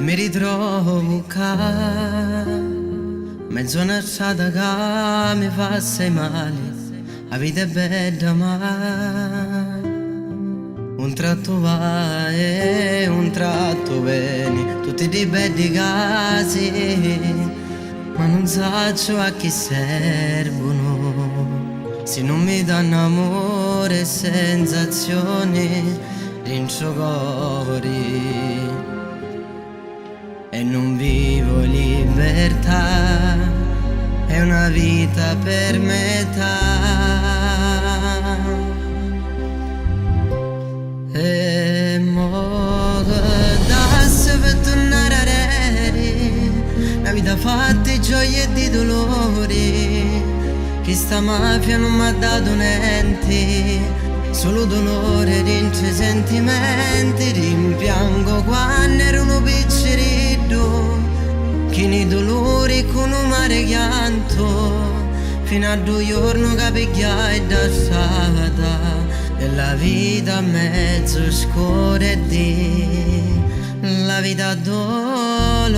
mi ritrovo qua, mezzo una strada che mi fa assai male, la vita è bella ma un tratto va e un tratto viene, tutti dei belli casi, ma non so a chi servono, se non mi danno amore e sensazioni dentro cuore. E non vivo libertà, è una vita per metà. E mo che dasse per tornare a rere, una vita fatta di gioie e di dolori, che sta mafia non m'ha dato niente, solo dolore dentro i sentimenti. Rimpiango quando ero un piccerino, che nei dolori con un mare pianto, fino a 2 giorni che pigliai da strada della vita mezzo scura e di la vita addolorata.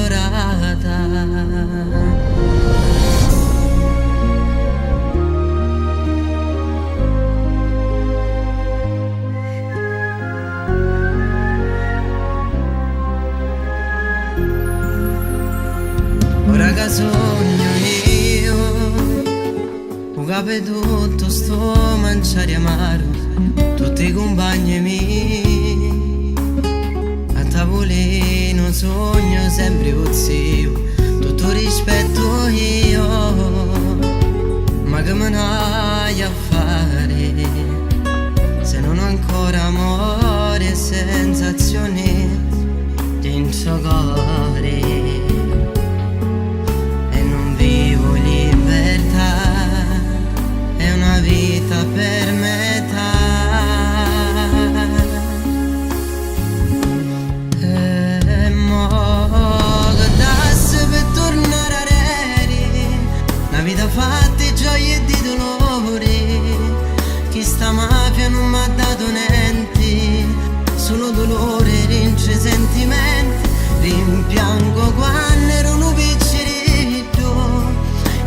Ora che sogno io, ho capito tutto sto mangiare amaro, tutti i compagni miei, a tavolino sogno sempre zio, tutto rispetto io, ma che me n'hai a fare, se non ho ancora amore e sensazioni dentro cuore. Vita per metà. E mo che dasse per tornare a rere, una vita fatta di gioie e di dolori, che sta mafia non m'ha dato niente, solo dolore dentro i sentimenti. Rimpiango quando ero un piccerino,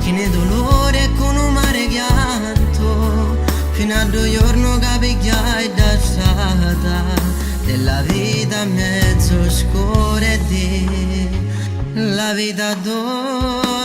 che ne dolore con un mare pianto, fino a 2 giorni che pigliai da strada della vita mezzo scura e di la vita addolorata.